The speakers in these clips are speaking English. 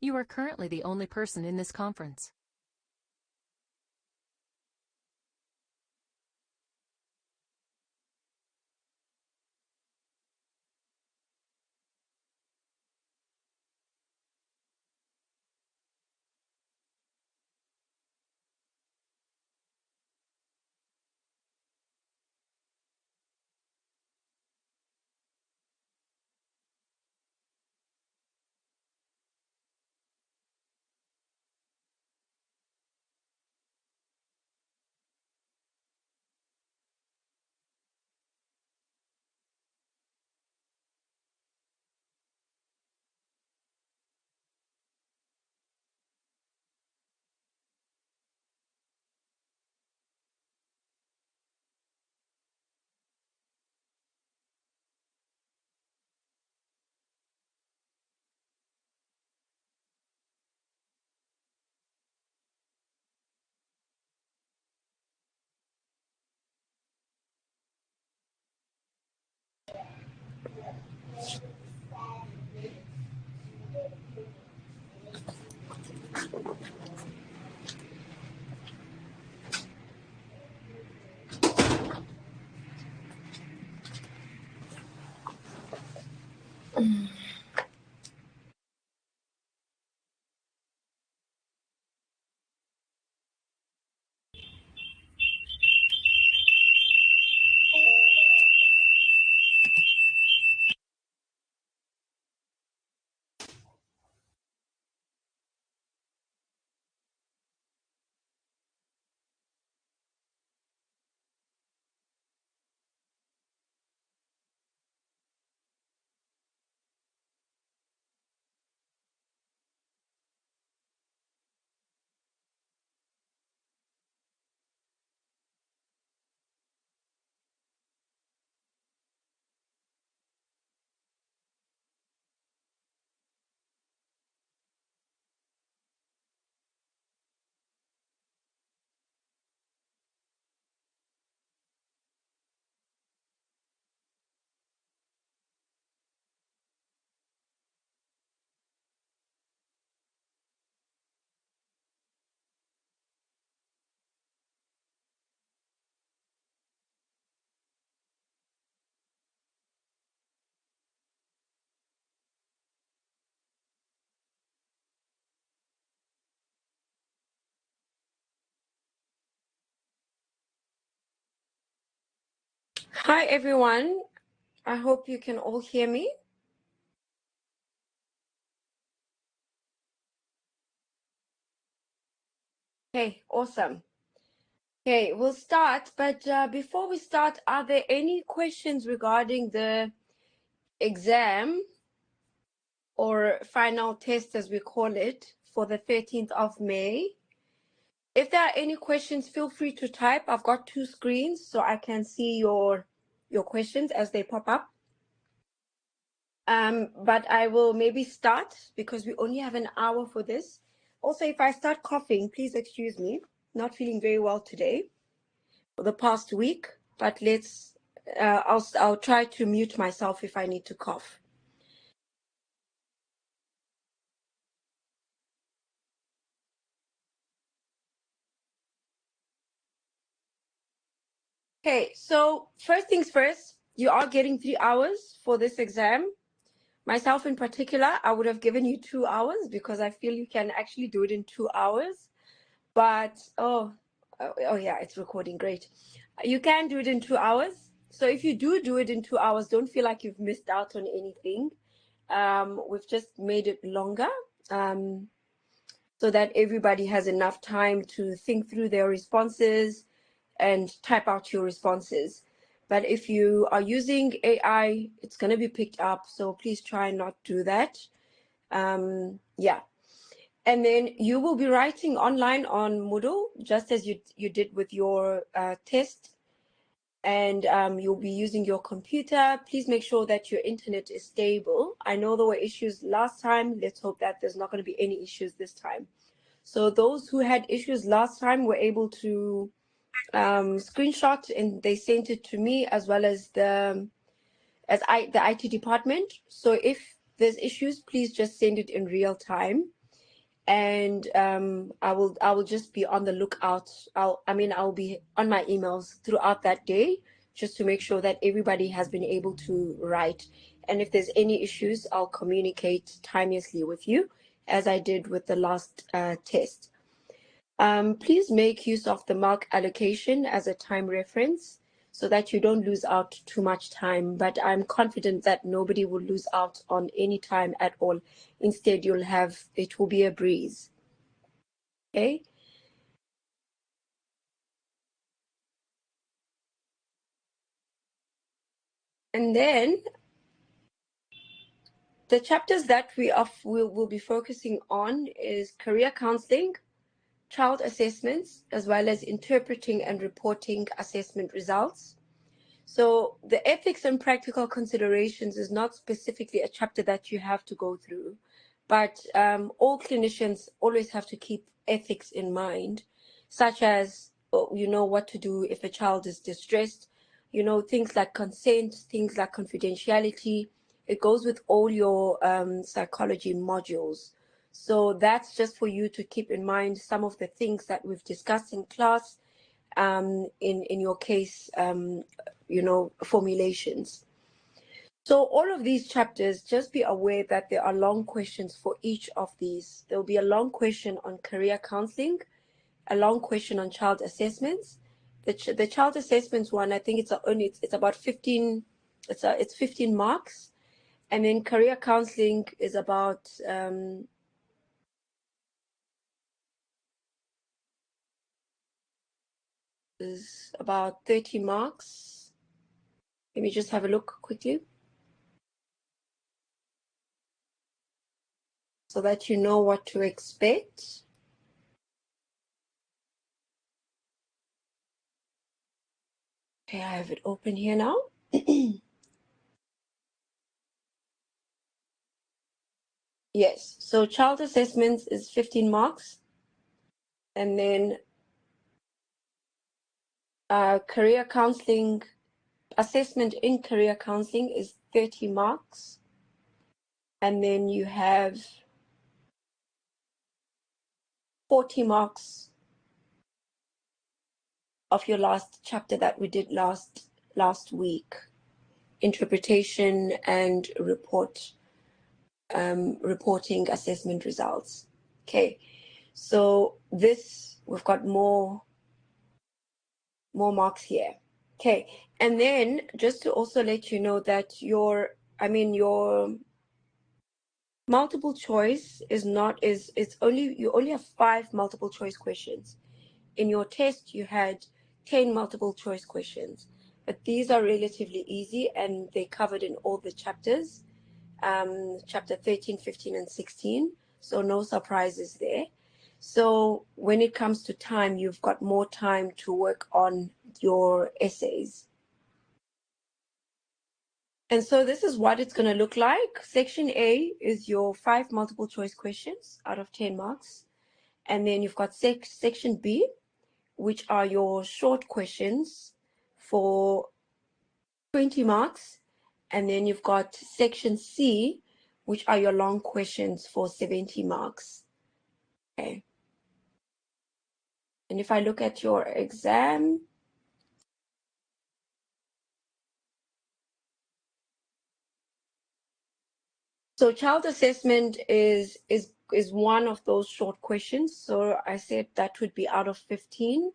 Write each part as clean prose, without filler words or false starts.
You are currently the only person in this conference. Hi everyone, I hope you can all hear me. Okay, awesome. Okay, we'll start, but before we start, are there any questions regarding the exam or final test as we call it for the 13th of May? If there are any questions, feel free to type. I've got two screens so I can see your questions as they pop up. But I will maybe start because we only have an hour for this. Also, if I start coughing, please excuse me. Not feeling very well today for the past week, but I'll try to mute myself if I need to cough. Okay, so first things first, you are getting 3 hours for this exam. Myself in particular, I would have given you 2 hours because I feel you can actually do it in 2 hours. But, oh yeah, it's recording, great. You can do it in 2 hours. So if you do it in 2 hours, don't feel like you've missed out on anything. We've just made it longer so that everybody has enough time to think through their responses and type out your responses. But if you are using AI, it's going to be picked up. So please try not do that. Yeah. And then you will be writing online on Moodle, just as you did with your test. And you'll be using your computer. Please make sure that your internet is stable. I know there were issues last time. Let's hope that there's not going to be any issues this time. So those who had issues last time were able to screenshot, and they sent it to me as well as the IT department. So if there's issues, please just send it in real time. and I will just be on the lookout. I'll be on my emails throughout that day, just to make sure that everybody has been able to write. And if there's any issues, I'll communicate timeously with you, as I did with the last test. Please make use of the mark allocation as a time reference so that you don't lose out too much time. But I'm confident that nobody will lose out on any time at all. Instead, it will be a breeze. Okay. And then the chapters that will be focusing on is career counseling, child assessments, as well as interpreting and reporting assessment results. So the ethics and practical considerations is not specifically a chapter that you have to go through, but all clinicians always have to keep ethics in mind, such as, what to do if a child is distressed, things like consent, things like confidentiality. It goes with all your psychology modules. So that's just for you to keep in mind some of the things that we've discussed in class, in your case, formulations. So all of these chapters, just be aware that there are long questions for each of these. There will be a long question on career counseling, a long question on child assessments. The child assessments one, I think it's about 15. It's 15 marks, and then career counseling is about is about 30 marks. Let me just have a look quickly, so that you know what to expect. Okay, I have it open here now. Yes, so child assessments is 15 marks, and then career counseling, assessment in career counseling is 30 marks, and then you have 40 marks of your last chapter that we did last week, interpretation and reporting assessment results. Okay, so we've got more marks here. Okay, and then just to also let you know that your multiple choice you only have 5 multiple choice questions. In your test, you had 10 multiple choice questions, but these are relatively easy and they covered in all the chapters, chapter 13, 15, and 16. So no surprises there. So when it comes to time, you've got more time to work on your essays. And so this is what it's going to look like. Section A is your 5 multiple choice questions out of 10 marks. And then you've got section B, which are your short questions for 20 marks. And then you've got section C, which are your long questions for 70 marks. Okay. And if I look at your exam, so child assessment is one of those short questions. So I said that would be out of 15.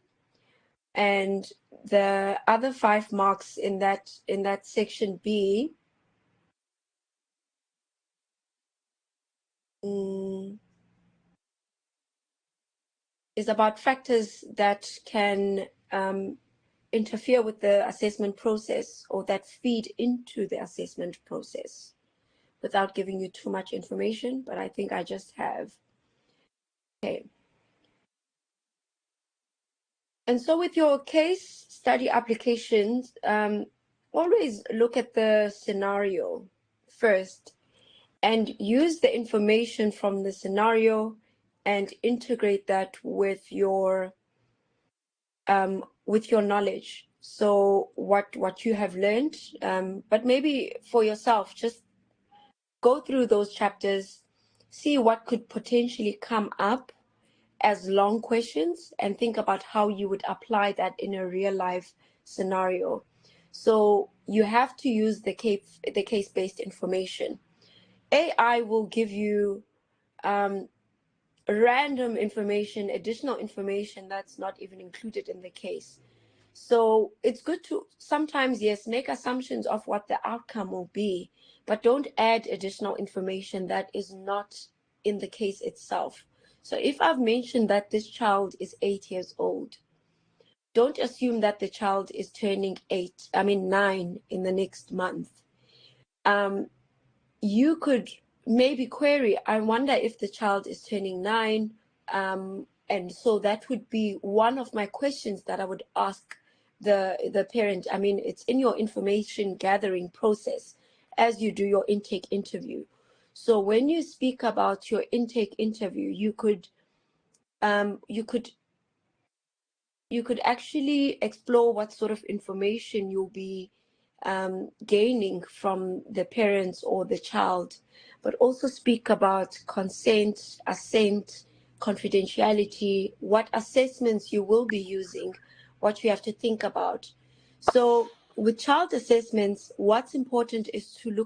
And the other 5 marks in that section B is about factors that can interfere with the assessment process, or that feed into the assessment process, without giving you too much information, but I think I just have. Okay. And so with your case study applications, always look at the scenario first and use the information from the scenario and integrate that with your knowledge. So what you have learned, but maybe for yourself, just go through those chapters, see what could potentially come up as long questions and think about how you would apply that in a real life scenario. So you have to use the case-based information. AI will give you random information, additional information that's not even included in the case. So it's good to sometimes, yes, make assumptions of what the outcome will be, but don't add additional information that is not in the case itself. So if I've mentioned that this child is 8 years old, don't assume that the child is turning 9 in the next month. You could maybe query, I wonder if the child is turning 9. And so that would be one of my questions that I would ask the parent. I mean, it's in your information gathering process as you do your intake interview. So when you speak about your intake interview, you could actually explore what sort of information you'll be gaining from the parents or the child, but also speak about consent, assent, confidentiality, what assessments you will be using, what you have to think about. So with child assessments, what's important is to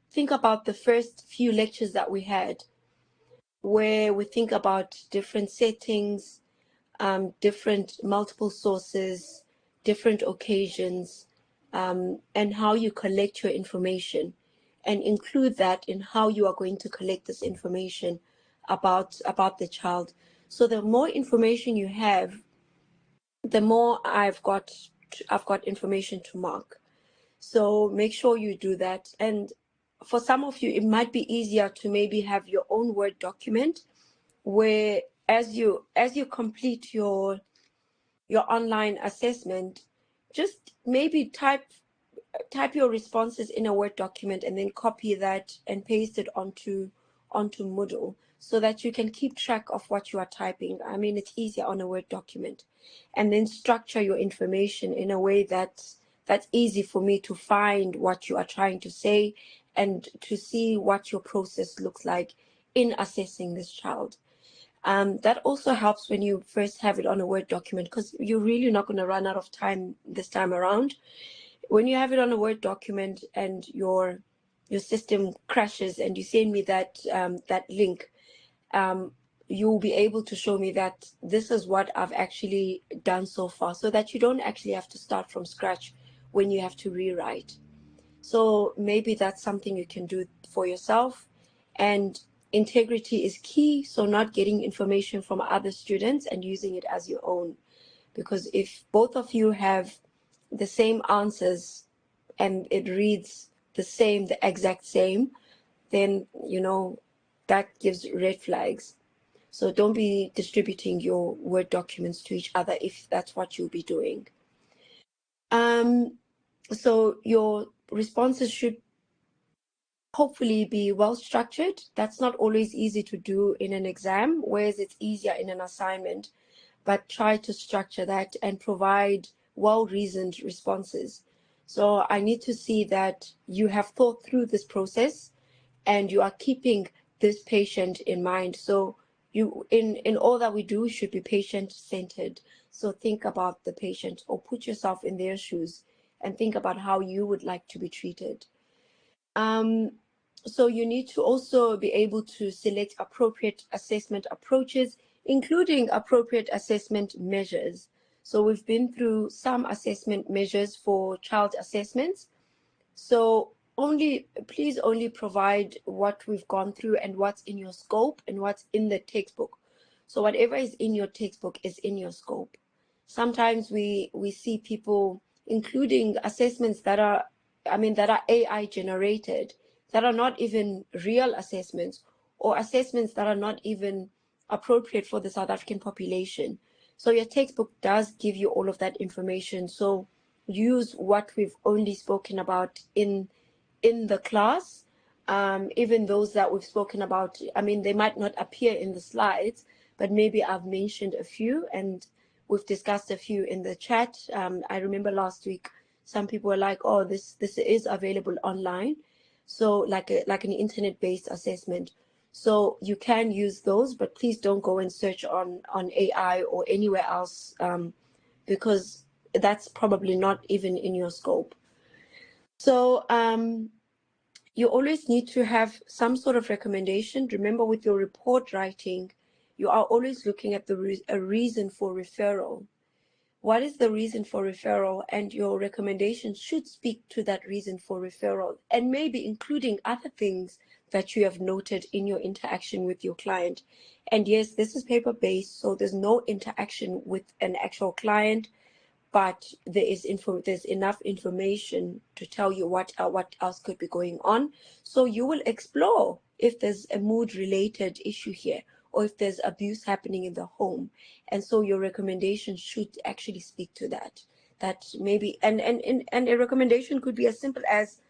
think about the first few lectures that we had, where we think about different settings, different multiple sources, different occasions, and how you collect your information, and include that in how you are going to collect this information about the child. So the more information you have, the more I've got information to mark. So make sure you do that. And for some of you, it might be easier to maybe have your own Word document where as you complete your online assessment, just maybe type your responses in a Word document and then copy that and paste it onto Moodle so that you can keep track of what you are typing. I mean, it's easier on a Word document. And then structure your information in a way that's easy for me to find what you are trying to say and to see what your process looks like in assessing this child. That also helps when you first have it on a Word document, because you're really not going to run out of time this time around. When you have it on a Word document and your system crashes and you send me that link, you'll be able to show me that this is what I've actually done so far, so that you don't actually have to start from scratch when you have to rewrite. So maybe that's something you can do for yourself. And integrity is key, so not getting information from other students and using it as your own. Because if both of you have the same answers and it reads the exact same, then that gives red flags. So don't be distributing your Word documents to each other if that's what you'll be doing. So your responses should hopefully be well structured. That's not always easy to do in an exam, whereas it's easier in an assignment. But try to structure that and provide well-reasoned responses. So I need to see that you have thought through this process and you are keeping this patient in mind. So you, in all that we do, should be patient-centered. So think about the patient, or put yourself in their shoes and think about how you would like to be treated. So you need to also be able to select appropriate assessment approaches, including appropriate assessment measures. So we've been through some assessment measures for child assessments. So please only provide what we've gone through and what's in your scope and what's in the textbook. So whatever is in your textbook is in your scope. Sometimes we see people including assessments that are AI generated, that are not even real assessments, or assessments that are not even appropriate for the South African population. So your textbook does give you all of that information. So use what we've only spoken about in the class. Even those that we've spoken about, they might not appear in the slides, but maybe I've mentioned a few and we've discussed a few in the chat. I remember last week some people were like, oh, this is available online. So like an internet-based assessment. So you can use those, but please don't go and search on AI or anywhere else, because that's probably not even in your scope. So you always need to have some sort of recommendation. Remember, with your report writing, you are always looking at a reason for referral. What is the reason for referral? And your recommendation should speak to that reason for referral, and maybe including other things that you have noted in your interaction with your client. And yes, this is paper-based, so there's no interaction with an actual client, but there's enough information to tell you what else could be going on. So you will explore if there's a mood-related issue here, or if there's abuse happening in the home. And so your recommendation should actually speak to that. That maybe, and a recommendation could be as simple as,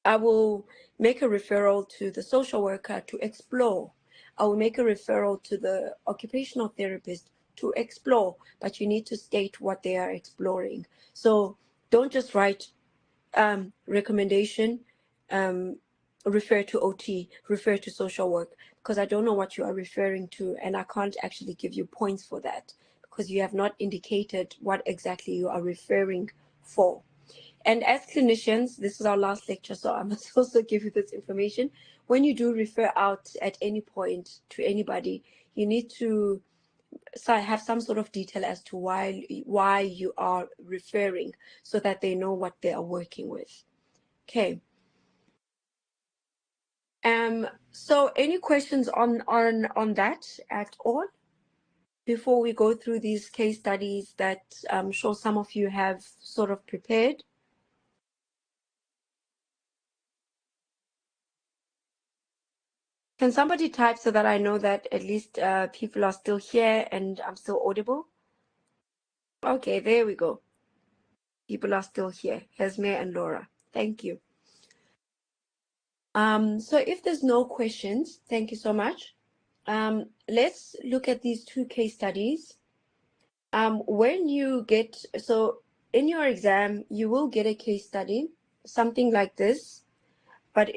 I will make a referral to the social worker to explore. I will make a referral to the occupational therapist to explore, but you need to state what they are exploring. So don't just write recommendation, refer to OT, refer to social work, because I don't know what you are referring to, and I can't actually give you points for that because you have not indicated what exactly you are referring for. And as clinicians, this is our last lecture, so I must also give you this information. When you do refer out at any point to anybody, you need to have some sort of detail as to why you are referring, so that they know what they are working with. Okay. So any questions on that at all before we go through these case studies that I'm sure some of you have sort of prepared? Can somebody type so that I know that at least people are still here and I'm still audible? Okay, there we go. People are still here. Esme and Laura. Thank you. So if there's no questions, thank you so much. Let's look at these two case studies. When you get, so in your exam, you will get a case study, something like this, but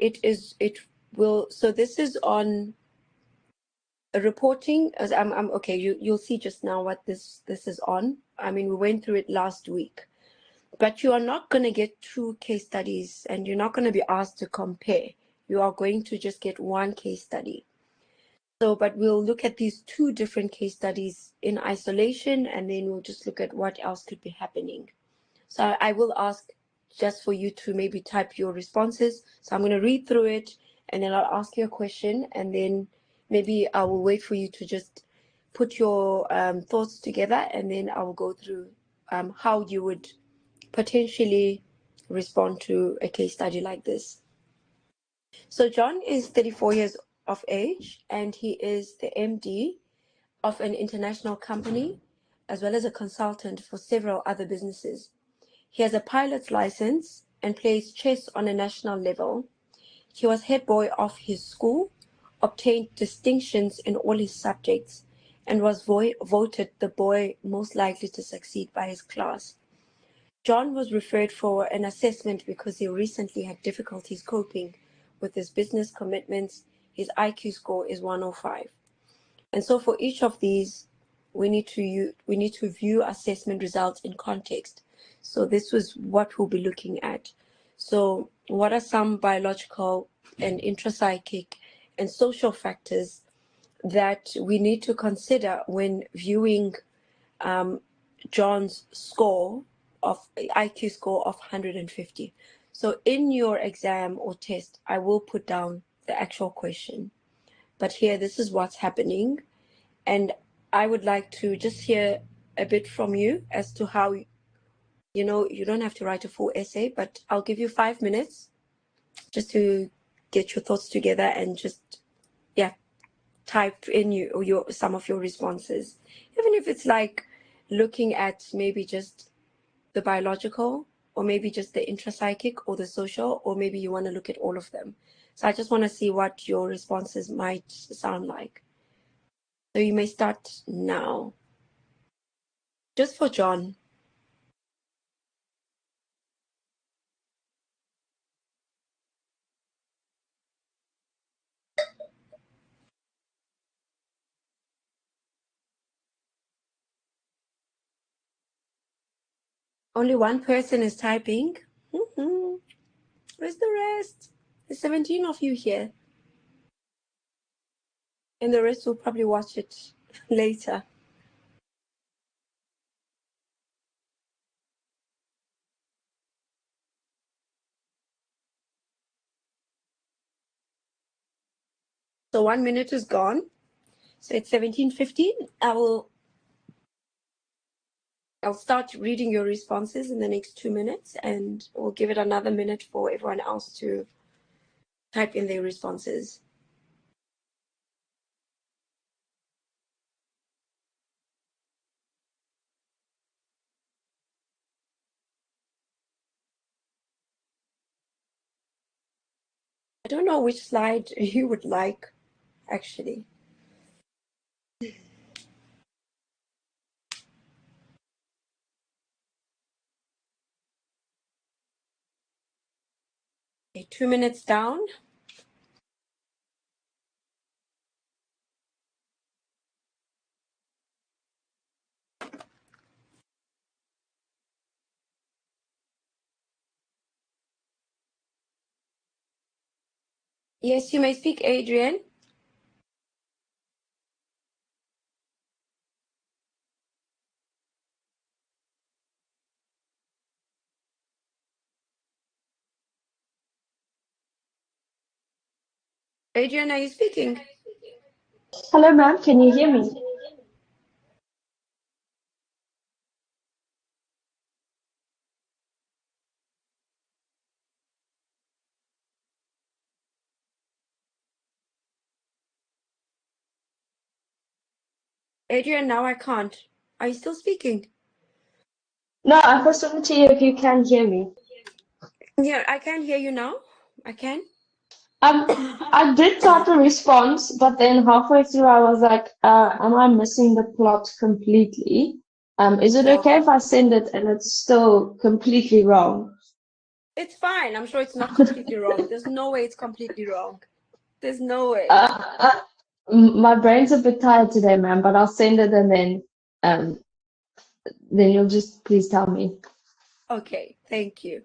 so this is on reporting. As I'm okay, you'll see just now what this is on. I mean, we went through it last week, but you are not going to get two case studies, and you're not going to be asked to compare. You are going to just get one case study. So, but we'll look at these two different case studies in isolation, and then we'll just look at what else could be happening. So I will ask just for you to maybe type your responses. So I'm going to read through it, and then I'll ask you a question, and then maybe I will wait for you to just put your thoughts together, and then I will go through how you would potentially respond to a case study like this. So John is 34 years of age, and he is the MD of an international company, as well as a consultant for several other businesses. He has a pilot's license and plays chess on a national level. He was head boy of his school, obtained distinctions in all his subjects, and was voted the boy most likely to succeed by his class. John was referred for an assessment because he recently had difficulties coping with his business commitments. His IQ score is 105. And so for each of these, we need to view assessment results in context. So this was what we'll be looking at. So what are some biological and intrapsychic and social factors that we need to consider when viewing John's score of IQ score of 150? So in your exam or test, I will put down the actual question. But here, this is what's happening. And I would like to just hear a bit from you as to how, you don't have to write a full essay, but I'll give you 5 minutes just to get your thoughts together and just, type in some of your responses. Even if it's like looking at maybe just the biological, or maybe just the intrapsychic or the social, or maybe you want to look at all of them. So I just want to see what your responses might sound like. So you may start now. Just for John. Only one person is typing. Where's the rest? There's 17 of you here. And the rest will probably watch it later. So 1 minute is gone. So it's 17:50. I'll start reading your responses in the next 2 minutes, and we'll give it another minute for everyone else to type in their responses. I don't know which slide you would like, actually. Okay, 2 minutes down. Yes, you may speak, Adrian. Adrian, are you speaking? Hello, ma'am. Can you hear me? Adrian, now I can't. Are you still speaking? No, I first wanted to hear if you can hear me. Yeah, I can hear you now. I can. I did type a response, but then halfway through I was like, am I missing the plot completely? Is it No. okay if I send it and it's still completely wrong? It's fine. I'm sure it's not completely wrong. There's no way it's completely wrong. There's no way. My brain's a bit tired today, ma'am, but I'll send it and then you'll just please tell me. Okay, thank you.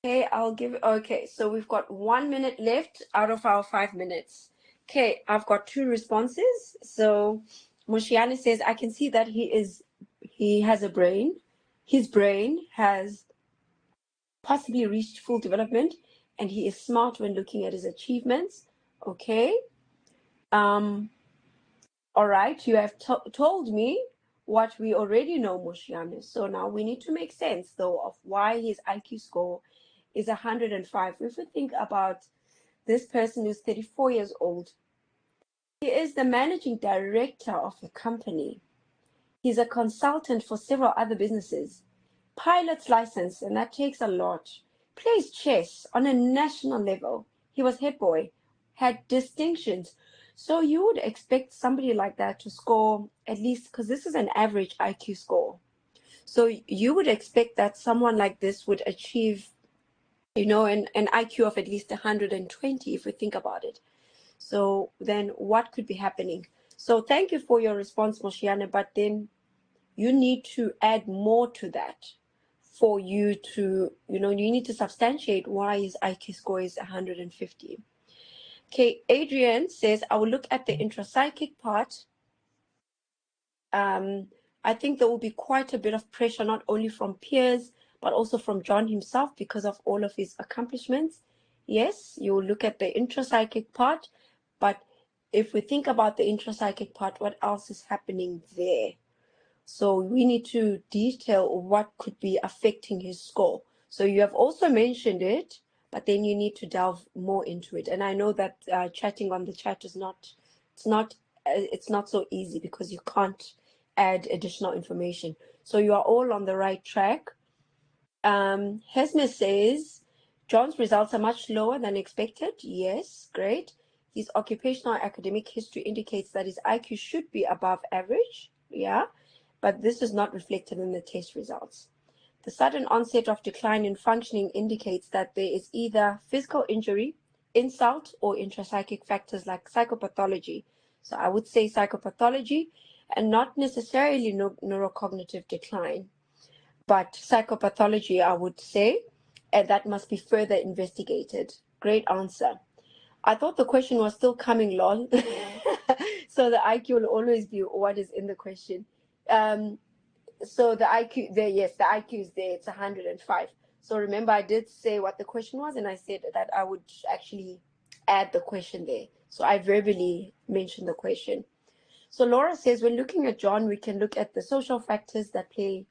Okay, so we've got 1 minute left out of our 5 minutes. Okay, I've got 2 responses. So Moshiane says, I can see that he has a brain. His brain has possibly reached full development, and he is smart when looking at his achievements. Okay. All right, you have told me what we already know, Moshiane. So now we need to make sense, though, of why his IQ score is 105. If we think about this person who's 34 years old, he is the managing director of a company. He's a consultant for several other businesses. Pilot's license, and that takes a lot. Plays chess on a national level. He was head boy, had distinctions. So you would expect somebody like that to score at least, because this is an average IQ score. So you would expect that someone like this would achieve, an IQ of at least 120 if we think about it. So then what could be happening? So thank you for your response, Moshiane, but then you need to add more to that for you to, you need to substantiate why his IQ score is 150. Okay, Adrian says, I will look at the intrapsychic part. I think there will be quite a bit of pressure, not only from peers, but also from John himself because of all of his accomplishments. Yes, you'll look at the intrapsychic part, but if we think about the intrapsychic part, what else is happening there? So we need to detail what could be affecting his score. So you have also mentioned it, but then you need to delve more into it. And I know that chatting on the chat is it's not so easy because you can't add additional information. So you are all on the right track. Hesme says, John's results are much lower than expected. Yes, great. His occupational academic history indicates that his IQ should be above average. Yeah, but this is not reflected in the test results. The sudden onset of decline in functioning indicates that there is either physical injury, insult, or intrapsychic factors like psychopathology. So I would say psychopathology and not necessarily neurocognitive decline, but psychopathology, I would say, and that must be further investigated. Great answer. I thought the question was still coming, lol. So the IQ will always be what is in the question. So the IQ there, yes, the IQ is there. It's 105. So remember, I did say what the question was, and I said that I would actually add the question there. So I verbally mentioned the question. So Laura says, when looking at John, we can look at the social factors that play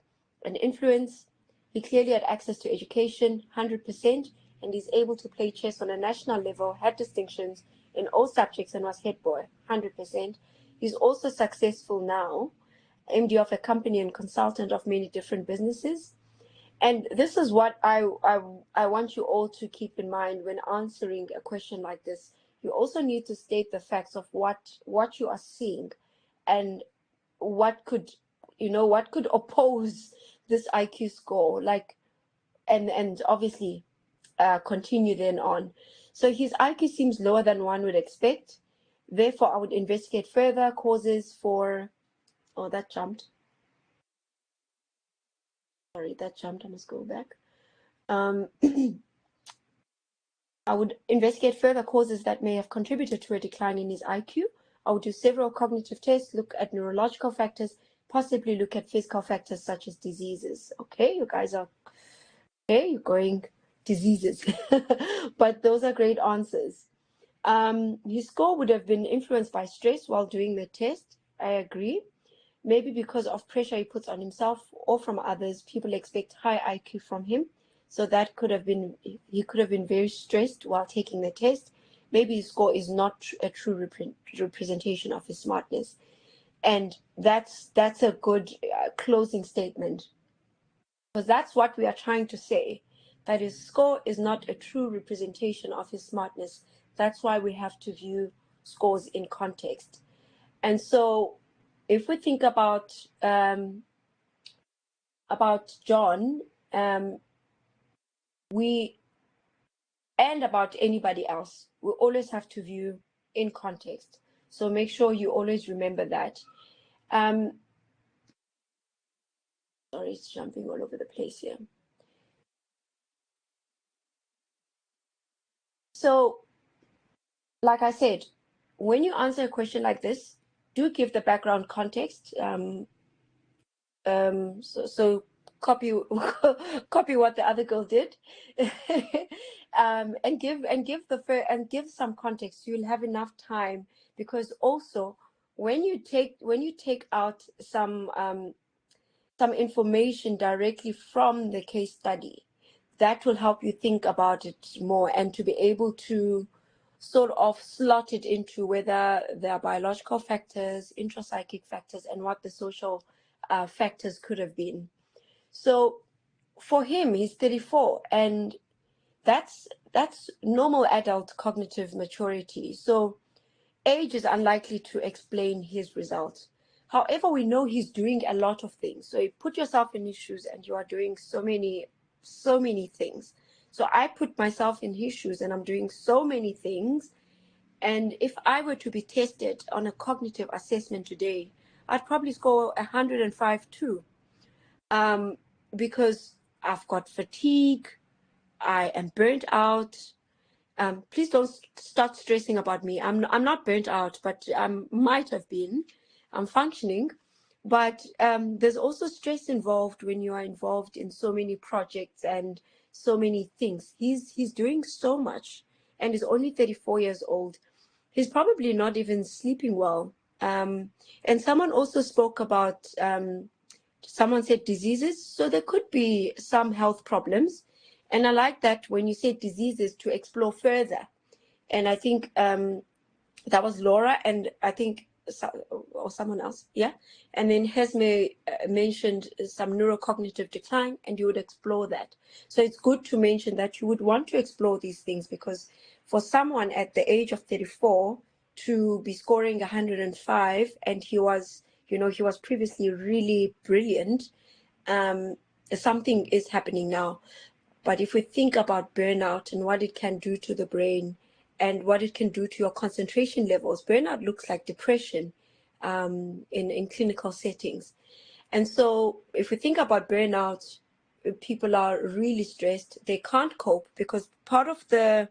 an influence. He clearly had access to education, 100%, and is able to play chess on a national level, had distinctions in all subjects, and was head boy, 100%. He's also successful now, MD of a company and consultant of many different businesses. And this is what I want you all to keep in mind when answering a question like this. You also need to state the facts of what you are seeing and what could oppose this IQ score, like, and obviously continue then on. So his IQ seems lower than one would expect. Therefore, I would investigate further causes for. Oh, that jumped. Sorry, that jumped. I must go back. I would investigate further causes that may have contributed to a decline in his IQ. I would do several cognitive tests, look at neurological factors, possibly look at physical factors such as diseases. Okay, you guys are okay, you're going diseases. But those are great answers. His score would have been influenced by stress while doing the test. I agree. Maybe because of pressure he puts on himself or from others, people expect high IQ from him. So that could have been, he could have been very stressed while taking the test. Maybe his score is not a true representation of his smartness. And that's a good closing statement. Because that's what we are trying to say, that his score is not a true representation of his smartness. That's why we have to view scores in context. And so if we think about John, and about anybody else, we always have to view in context. So make sure you always remember that. Sorry, it's jumping all over the place here. So, like I said, when you answer a question like this, do give the background context. So copy what the other girl did, and give some context. You'll have enough time, because also when you take out some information directly from the case study, that will help you think about it more and to be able to sort of slot it into whether there are biological factors, intrapsychic factors, and what the social factors could have been. So for him, he's 34, and that's normal adult cognitive maturity. So age is unlikely to explain his results. However, we know he's doing a lot of things. So you put yourself in his shoes and you are doing so many things. So I put myself in his shoes and I'm doing so many things. And if I were to be tested on a cognitive assessment today, I'd probably score 105 too. Because I've got fatigue, I am burnt out. Please don't start stressing about me. I'm not burnt out, but I might have been. I'm functioning, but there's also stress involved when you are involved in so many projects and so many things. He's doing so much, and he's only 34 years old. He's probably not even sleeping well. And someone also spoke about, someone said diseases. So there could be some health problems. And I like that when you said diseases, to explore further. And I think that was Laura, and I think or someone else, yeah. And then Hesme mentioned some neurocognitive decline, and you would explore that. So it's good to mention that you would want to explore these things, because for someone at the age of 34 to be scoring 105, and he was previously really brilliant, something is happening now. But if we think about burnout and what it can do to the brain and what it can do to your concentration levels. Burnout looks like depression in clinical settings. And so if we think about burnout, people are really stressed. They can't cope because part of the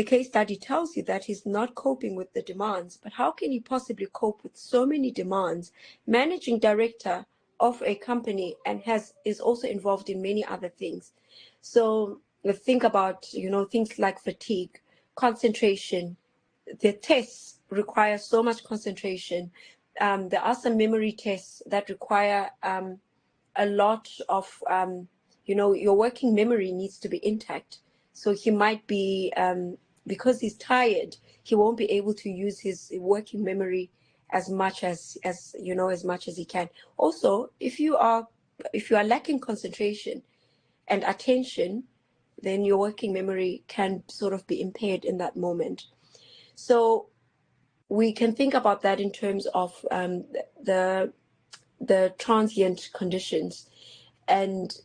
case study tells you that he's not coping with the demands. But how can he possibly cope with so many demands? Managing director of a company and is also involved in many other things. So think about, things like fatigue, concentration. The tests require so much concentration. There are some memory tests that require a lot of, your working memory needs to be intact. So he might be, because he's tired, he won't be able to use his working memory as much as much as he can. Also, if you are lacking concentration and attention, then your working memory can sort of be impaired in that moment. So we can think about that in terms of the transient conditions, and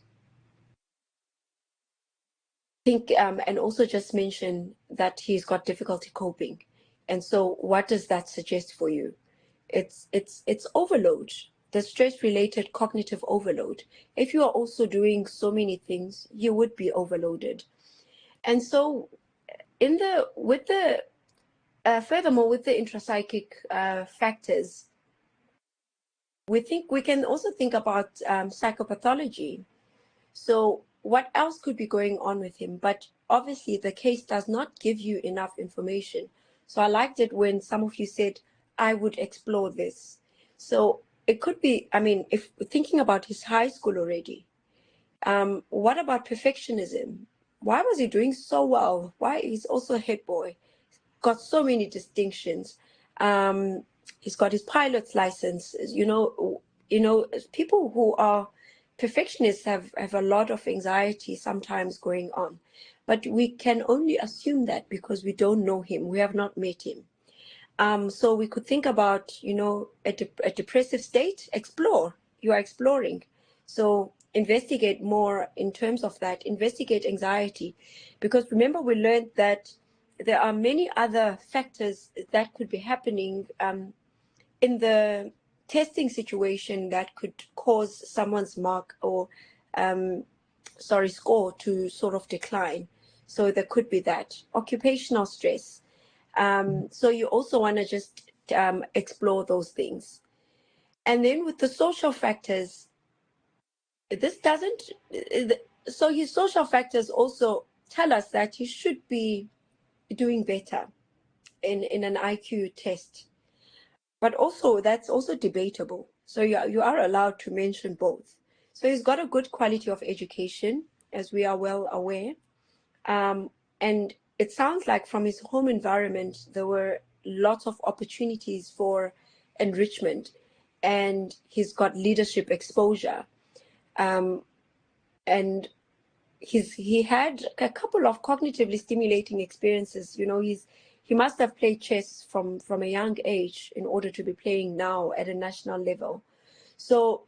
think and also just mention that he's got difficulty coping. And so what does that suggest for you? It's overload, the stress related cognitive overload. If you are also doing so many things, you would be overloaded. And so furthermore, with the intrapsychic factors, we can also think about psychopathology. So what else could be going on with him? But obviously the case does not give you enough information. So I liked it when some of you said, I would explore this. So it could be, if thinking about his high school already, what about perfectionism? Why was he doing so well? Why he's also a head boy, got so many distinctions. He's got his pilot's license. People who are perfectionists have a lot of anxiety sometimes going on, but we can only assume that because we don't know him, we have not met him. So we could think about, a depressive state. Explore. You are exploring. So investigate more in terms of that. Investigate anxiety, because remember we learned that there are many other factors that could be happening in the testing situation that could cause someone's mark or score to sort of decline. So there could be that. Occupational stress. So you also want to just explore those things. And then with the social factors, this doesn't, so his social factors also tell us that he should be doing better in an IQ test. But also that's also debatable. So you are allowed to mention both. So he's got a good quality of education, as we are well aware. And it sounds like from his home environment, there were lots of opportunities for enrichment, and he's got leadership exposure. And he had a couple of cognitively stimulating experiences. He must have played chess from a young age in order to be playing now at a national level. So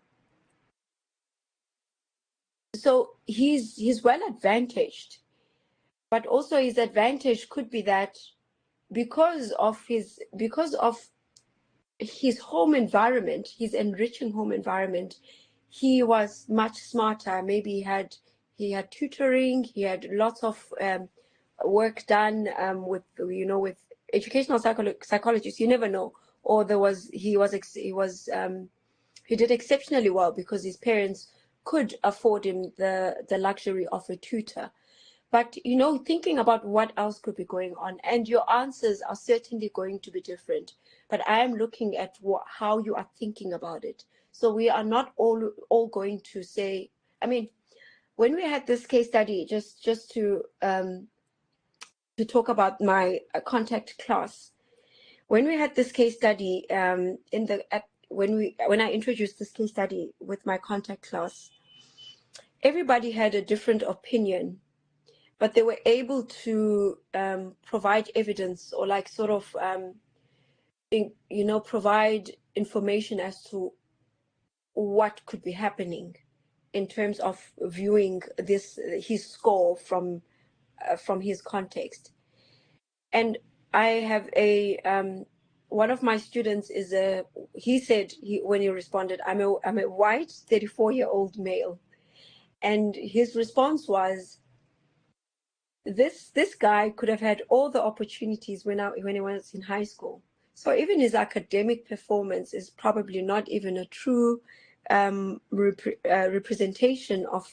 he's well advantaged, but also his advantage could be that because of his home environment, his enriching home environment, he was much smarter. Maybe he had tutoring, he had lots of work done with educational psychologists. You never know. Or he did exceptionally well because his parents could afford him the luxury of a tutor. But thinking about what else could be going on, and your answers are certainly going to be different, but I am looking at how you are thinking about it. So we are not all going to say, when we had this case study, just to talk about my contact class, when we had this case study when I introduced this case study with my contact class, everybody had a different opinion, but they were able to provide evidence, or provide information as to what could be happening in terms of viewing his score from his context. And I have one of my students he said, when he responded, I'm a white 34-year-old male. And his response was, this guy could have had all the opportunities when he was in high school. So even his academic performance is probably not even a true representation of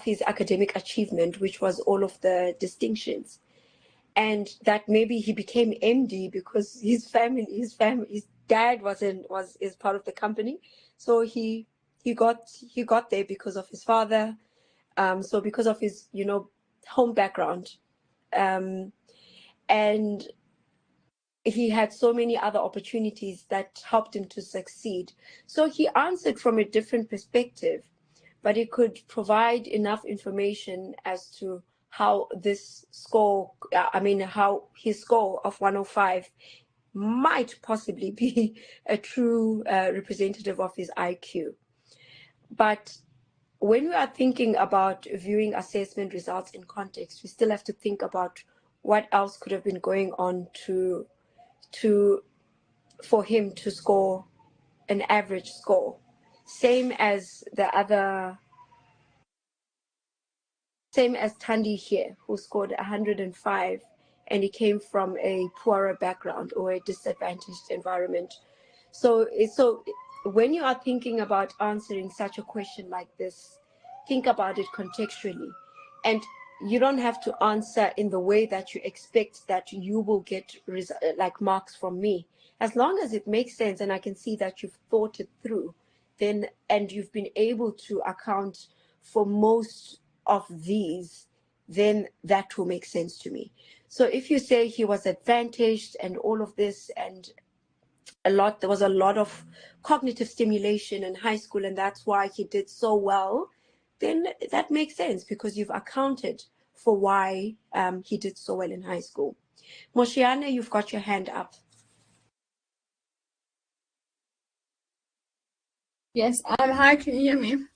his academic achievement, which was all of the distinctions. And that maybe he became MD because his dad is part of the company, so he got there because of his father. So because of his home background, and he had so many other opportunities that helped him to succeed. So he answered from a different perspective, but he could provide enough information as to how this score, how his score of 105 might possibly be a true representative of his IQ. But when we are thinking about viewing assessment results in context, we still have to think about what else could have been going on for him to score an average score, same as Thandi here, who scored 105, and he came from a poorer background or a disadvantaged environment. So when you are thinking about answering such a question like this, think about it contextually. And you don't have to answer in the way that you expect that you will get like marks from me. As long as it makes sense and I can see that you've thought it through, then, and you've been able to account for most of these, then that will make sense to me. So if you say he was advantaged and all of this, and there was a lot of cognitive stimulation in high school, and that's why he did so well, then that makes sense because you've accounted for why he did so well in high school. Moshiane, you've got your hand up. Yes. Hi, can you hear me?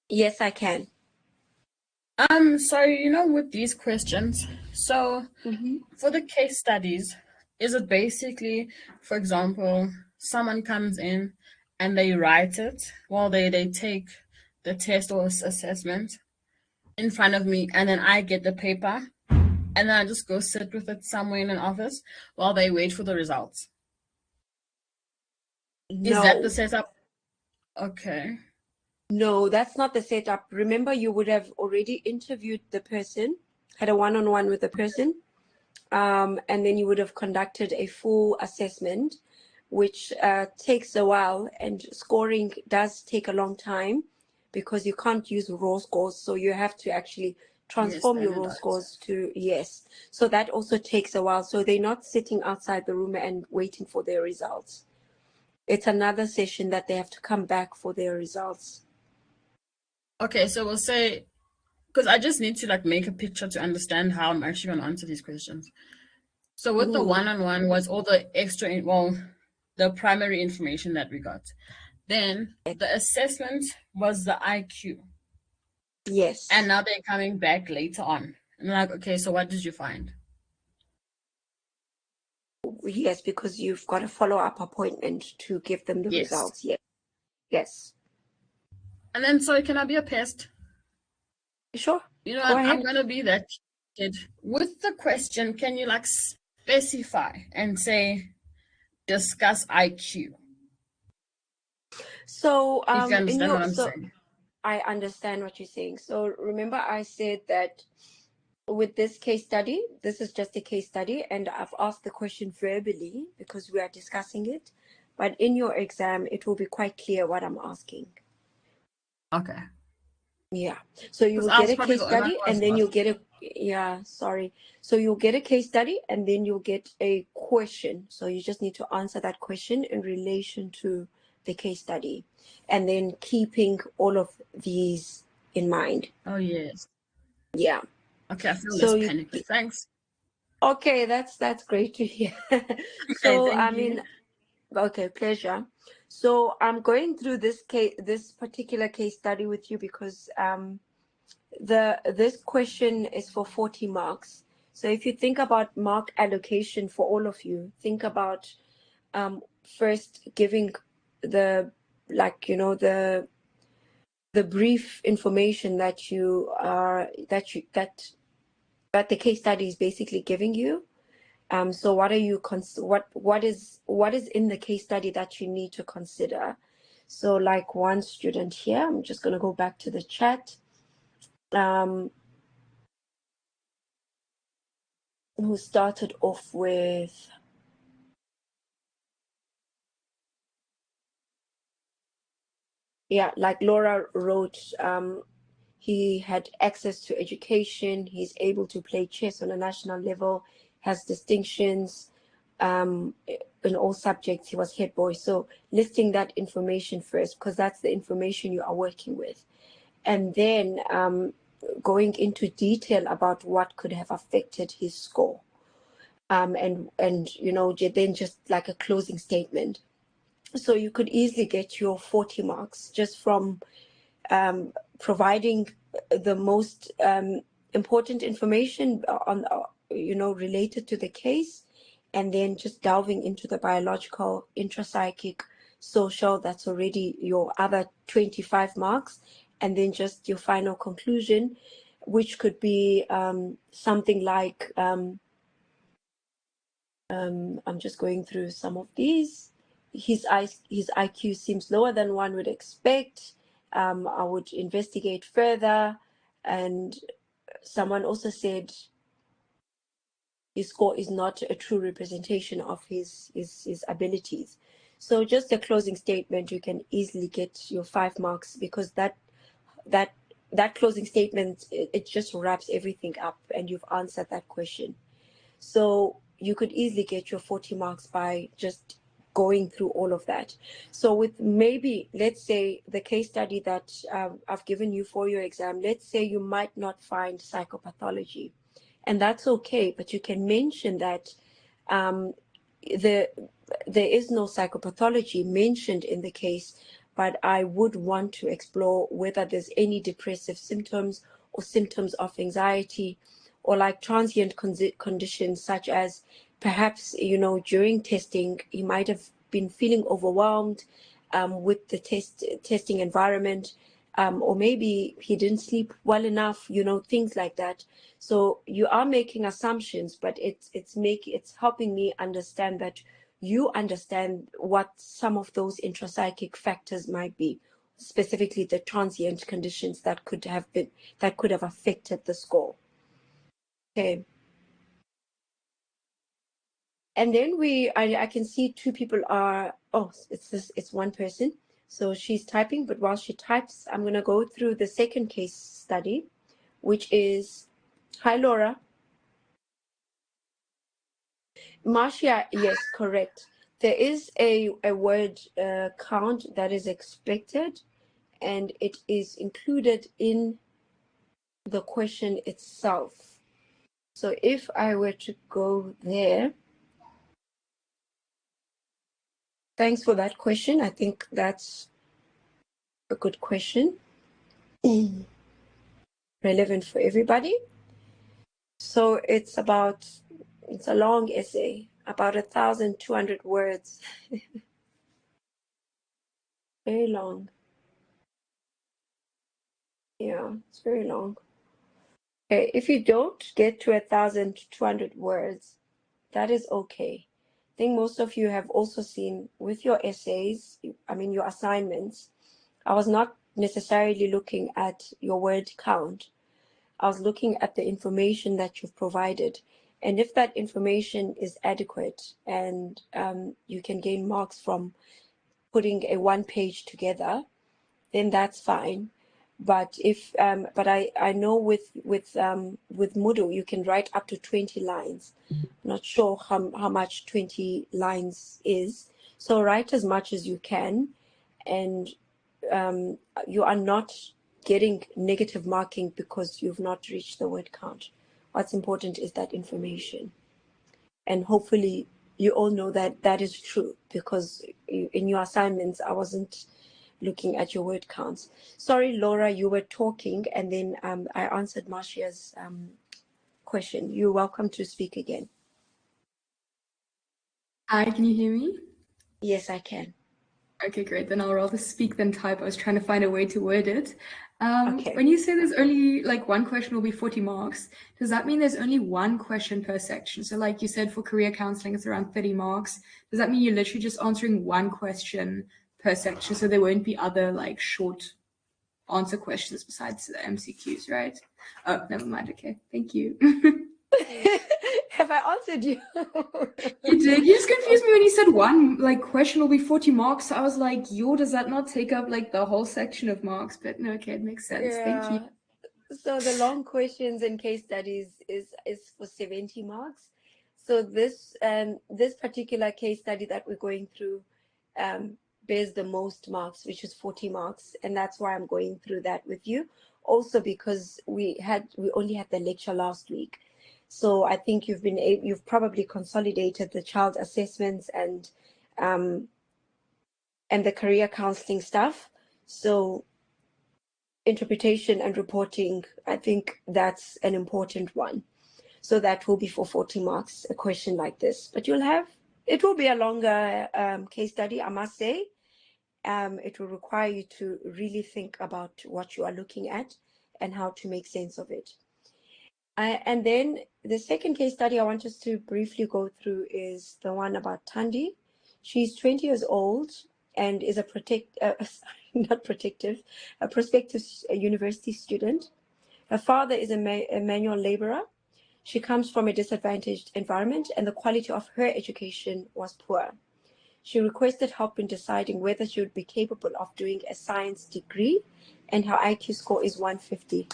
Yes, I can. So with these questions, so for the case studies, is it basically, for example, someone comes in and they write it while they take the test or assessment in front of me, and then I get the paper, and then I just go sit with it somewhere in an office while they wait for the results? No. Is that the setup? Okay. No, that's not the setup. Remember, you would have already interviewed the person, had a one-on-one with the person, and then you would have conducted a full assessment, which takes a while, and scoring does take a long time because you can't use raw scores. So you have to actually transform your raw scores to, yes. So that also takes a while. So they're not sitting outside the room and waiting for their results. It's another session that they have to come back for their results. Okay, so we'll say, because I just need to make a picture to understand how I'm actually going to answer these questions. So with the one-on-one was all the extra, the primary information that we got. Then the assessment was the IQ. Yes. And now they're coming back later on. And like, okay, so what did you find? Yes, because you've got a follow-up appointment to give them the results. Yes. Yes. And then, so can I be a pest? Sure. I'm going to be that kid. With the question, can you specify and say, discuss IQ? So, if you understand what I'm saying. I understand what you're saying. So remember I said that with this case study, this is just a case study, and I've asked the question verbally because we are discussing it. But in your exam, it will be quite clear what I'm asking. Okay. Yeah. So you will get a case study, and then you'll get So you'll get a case study, and then you'll get a question. So you just need to answer that question in relation to the case study, and then keeping all of these in mind. Oh, yes. Yeah. Okay, I feel less panicked. Thanks. Okay, that's great to hear. So okay, pleasure. So I'm going through this particular case study with you because this question is for 40 marks. So if you think about mark allocation for all of you, think about first giving the, like, you know, the brief information that you are that the case study is basically giving you. So what are you what is in the case study that you need to consider? So like one student here, I'm just going to go back to the chat, who started off with, yeah, like Laura wrote, he had access to education, he's able to play chess on a national level, has distinctions in all subjects, he was head boy. So listing that information first, because that's the information you are working with. And then going into detail about what could have affected his score. And you know, then just like a closing statement. So you could easily get your 40 marks just from providing the most important information on, you know, related to the case, and then just delving into the biological, intrapsychic, social, that's already your other 25 marks, and then just your final conclusion, which could be something like, I'm just going through some of these. His IQ seems lower than one would expect. I would investigate further. And someone also said his score is not a true representation of his abilities. So just a closing statement, you can easily get your 5 marks, because that closing statement, it just wraps everything up and you've answered that question. So you could easily get your 40 marks by just going through all of that. So with maybe, let's say, the case study that I've given you for your exam, let's say you might not find psychopathology, and that's okay, but you can mention that there is no psychopathology mentioned in the case, but I would want to explore whether there's any depressive symptoms or symptoms of anxiety, or like transient conditions, such as perhaps, you know, during testing, he might have been feeling overwhelmed with the testing environment, or maybe he didn't sleep well enough, you know, things like that. So you are making assumptions, but it's helping me understand that you understand what some of those intrapsychic factors might be, specifically the transient conditions that could have affected the score. Okay. And then I can see 2 people are, it's one person. So she's typing, but while she types, I'm going to go through the second case study, which is, hi, Laura. Marcia, yes, correct. There is a word count that is expected, and it is included in the question itself. So if I were to go there, thanks for that question. I think that's a good question. Relevant for everybody. So it's a long essay, about 1,200 words. Very long. Yeah, it's very long. Okay, if you don't get to 1,200 words, that is okay. I think most of you have also seen with your essays, I mean your assignments, I was not necessarily looking at your word count. I was looking at the information that you've provided. And if that information is adequate, and you can gain marks from putting a 1 page together, then that's fine. But if but I know with Moodle you can write up to 20 lines. I'm not sure how much 20 lines is. So write as much as you can, and you are not getting negative marking because you've not reached the word count. What's important is that information, and hopefully you all know that that is true, because in your assignments I wasn't looking at your word counts. Sorry, Laura, you were talking, and then I answered Marcia's question. You're welcome to speak again. Hi, can you hear me? Yes, I can. Okay, great. Then I'll rather speak than type. I was trying to find a way to word it. Okay. When you say there's only like one question will be 40 marks, does that mean there's only one question per section? So like you said, for career counseling, it's around 30 marks. Does that mean you're literally just answering one question per section? So there won't be other like short answer questions besides the MCQs, right? Oh, never mind. Okay, thank you. Have I answered you? You did. You just confused me when you said one like question will be 40 marks. So I was like, yo, does that not take up like the whole section of marks? But no, okay, it makes sense. Thank you. So the long questions and case studies is for 70 marks. So this particular case study that we're going through bears the most marks, which is 40 marks, and that's why I'm going through that with you. Also because we only had the lecture last week, so I think you've probably consolidated the child assessments and the career counseling stuff. So interpretation and reporting, I think that's an important one. So that will be for 40 marks, a question like this. But it will be a longer case study, I must say. It will require you to really think about what you are looking at and how to make sense of it. And then the second case study I want us to briefly go through is the one about Thandi. She's 20 years old and is a prospective university student. Her father is a manual laborer. She comes from a disadvantaged environment, and the quality of her education was poor. She requested help in deciding whether she would be capable of doing a science degree, and her IQ score is 150.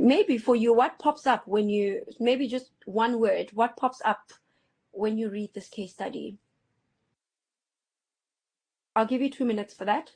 Maybe for you, what pops up when you, maybe just one word, what pops up when you read this case study? I'll give you 2 minutes for that.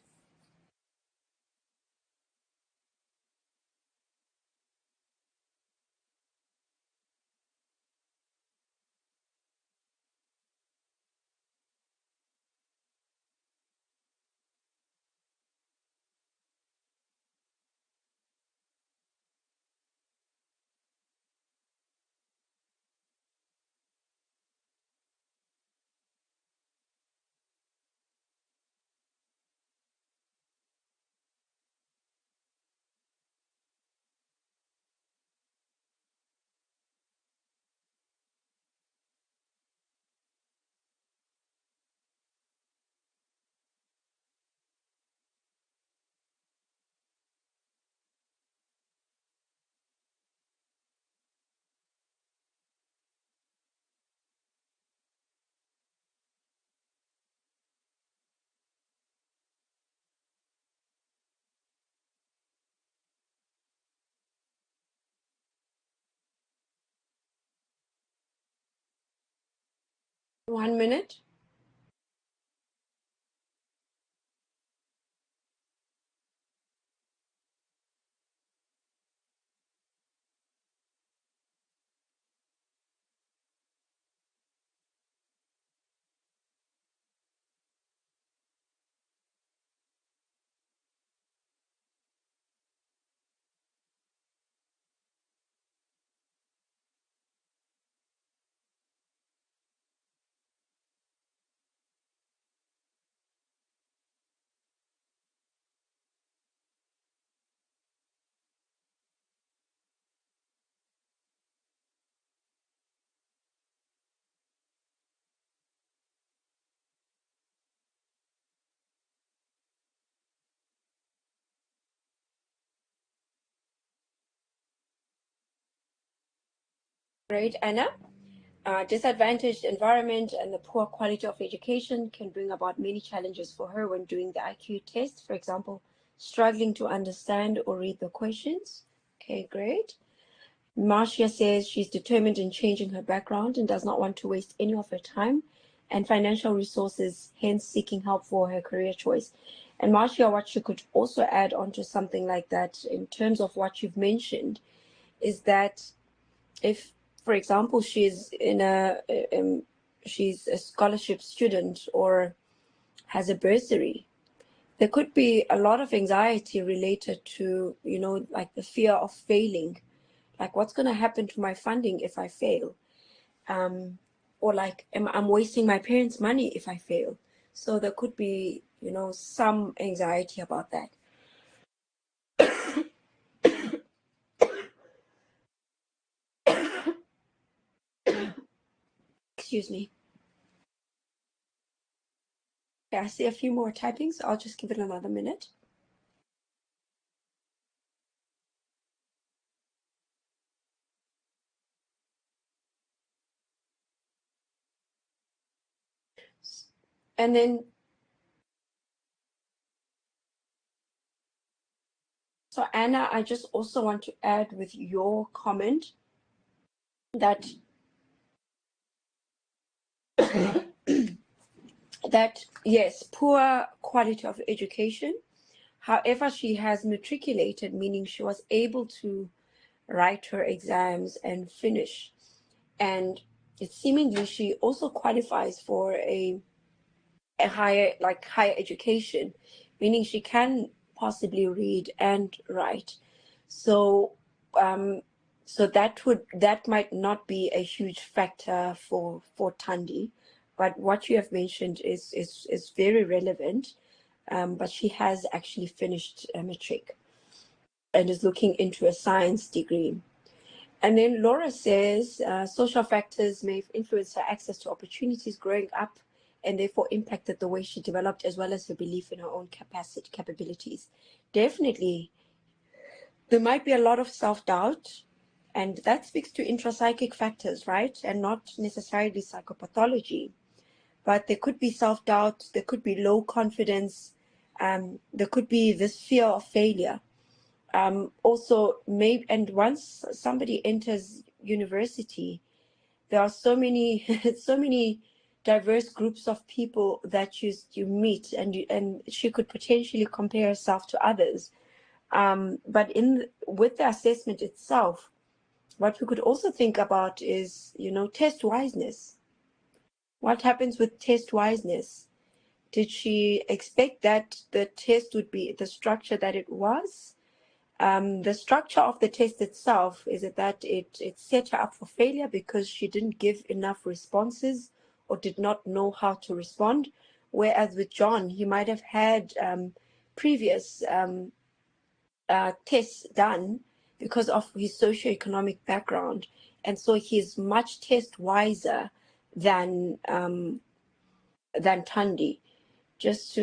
One minute. Great, Anna. Disadvantaged environment and the poor quality of education can bring about many challenges for her when doing the IQ test. For example, struggling to understand or read the questions. Okay, great. Marcia says she's determined in changing her background and does not want to waste any of her time and financial resources, hence seeking help for her career choice. And Marcia, what you could also add on to something like that in terms of what you've mentioned is that if, for example, she's a scholarship student or has a bursary, there could be a lot of anxiety related to, you know, like the fear of failing, like what's going to happen to my funding if I fail, or like I'm wasting my parents' money if I fail. So there could be, you know, some anxiety about that. Excuse me. Okay, I see a few more typings. I'll just give it another minute. And then, so Anna, I just also want to add with your comment that that yes, poor quality of education. However, she has matriculated, meaning she was able to write her exams and finish. And it seemingly she also qualifies for a higher education, meaning she can possibly read and write. So so that might not be a huge factor for Thandi, but what you have mentioned is very relevant. But she has actually finished a matric and is looking into a science degree. And then Laura says social factors may influence her access to opportunities growing up and therefore impacted the way she developed as well as her belief in her own capabilities. Definitely, there might be a lot of self-doubt, and that speaks to intrapsychic factors, right? And not necessarily psychopathology. But there could be self-doubt, there could be low confidence, there could be this fear of failure. Also, maybe, and once somebody enters university, there are so many, so many diverse groups of people that you meet, and she could potentially compare herself to others. But with the assessment itself, what we could also think about is, you know, test wiseness. What happens with test wiseness? Did she expect that the test would be the structure that it was? The structure of the test itself is that it set her up for failure because she didn't give enough responses or did not know how to respond. Whereas with John, he might have had previous tests done because of his socioeconomic background, and so he's much test wiser than Thandi. Just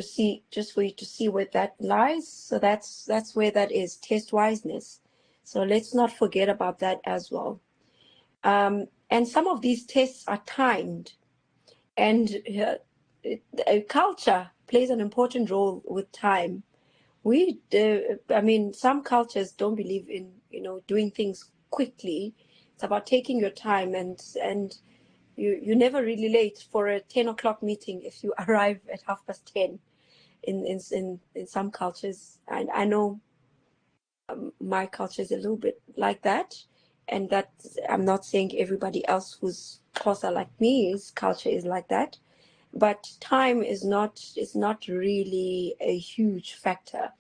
for you to see where that lies. So that's where that is, test wiseness. So let's not forget about that as well. And some of these tests are timed, and culture plays an important role with time. Some cultures don't believe in, you know, doing things quickly. It's about taking your time, and you're never really late for a 10 o'clock meeting if you arrive at 10:30. In some cultures, I know my culture is a little bit like that, and that I'm not saying everybody else who's closer like me's culture is like that, but time is not really a huge factor.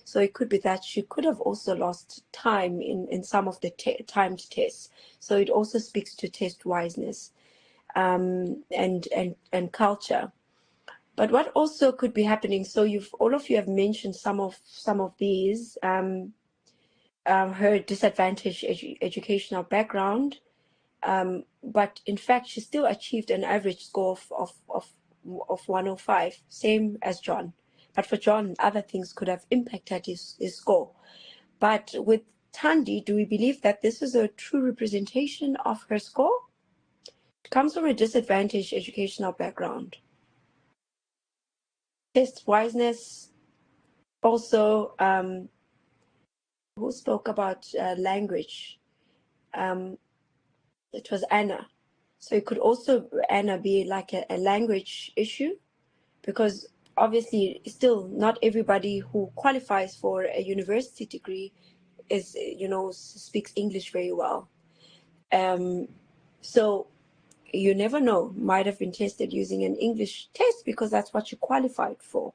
So it could be that she could have also lost time in some of the timed tests. So it also speaks to test wiseness, and culture. But what also could be happening? So all of you have mentioned some of these. Her disadvantaged educational background, but in fact, she still achieved an average score of 105, same as John. But for John, other things could have impacted his score. But with Thandi, do we believe that this is a true representation of her score? It comes from a disadvantaged educational background. Test wiseness. Also, who spoke about language? It was Anna. So it could also, Anna, be like a language issue, because obviously still not everybody who qualifies for a university degree is, you know, speaks English very well. So you never know, might have been tested using an English test because that's what you qualified for.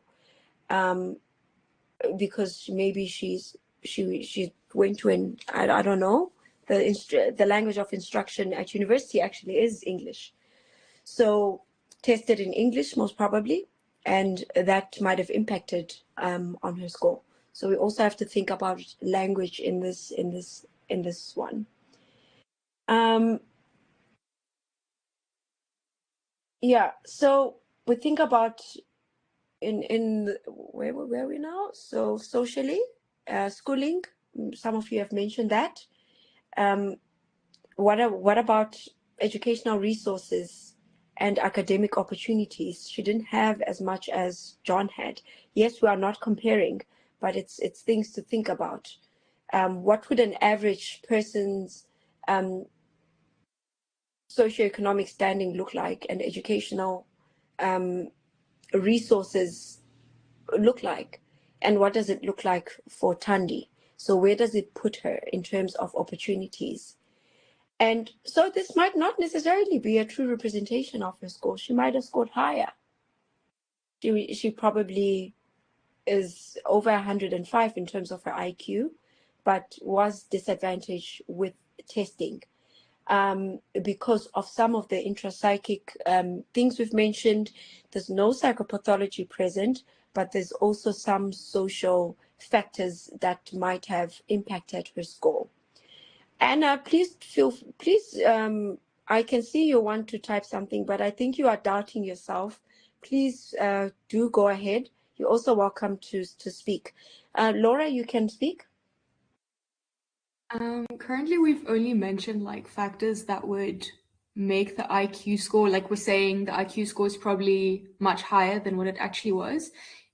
because maybe she went to an I don't know, the language of instruction at university actually is English, so tested in English most probably, and that might have impacted on her score. So we also have to think about language in this one. Yeah, so we think about where are we now? So socially, schooling. Some of you have mentioned that. What about educational resources and academic opportunities? She didn't have as much as John had. Yes, we are not comparing, but it's things to think about. What would an average person's socioeconomic standing look like, and educational resources look like, and what does it look like for Thandi? So where does it put her in terms of opportunities? And so this might not necessarily be a true representation of her score. She might have scored higher. She probably is over 105 in terms of her IQ, but was disadvantaged with testing because of some of the intrapsychic things we've mentioned. There's no psychopathology present, but there's also some social factors that might have impacted her score. Anna, please I can see you want to type something, but I think you are doubting yourself. Please do go ahead. You're also welcome to speak. Laura, you can speak. Currently, we've only mentioned like factors that would make the IQ score, like we're saying the IQ score is probably much higher than what it actually was.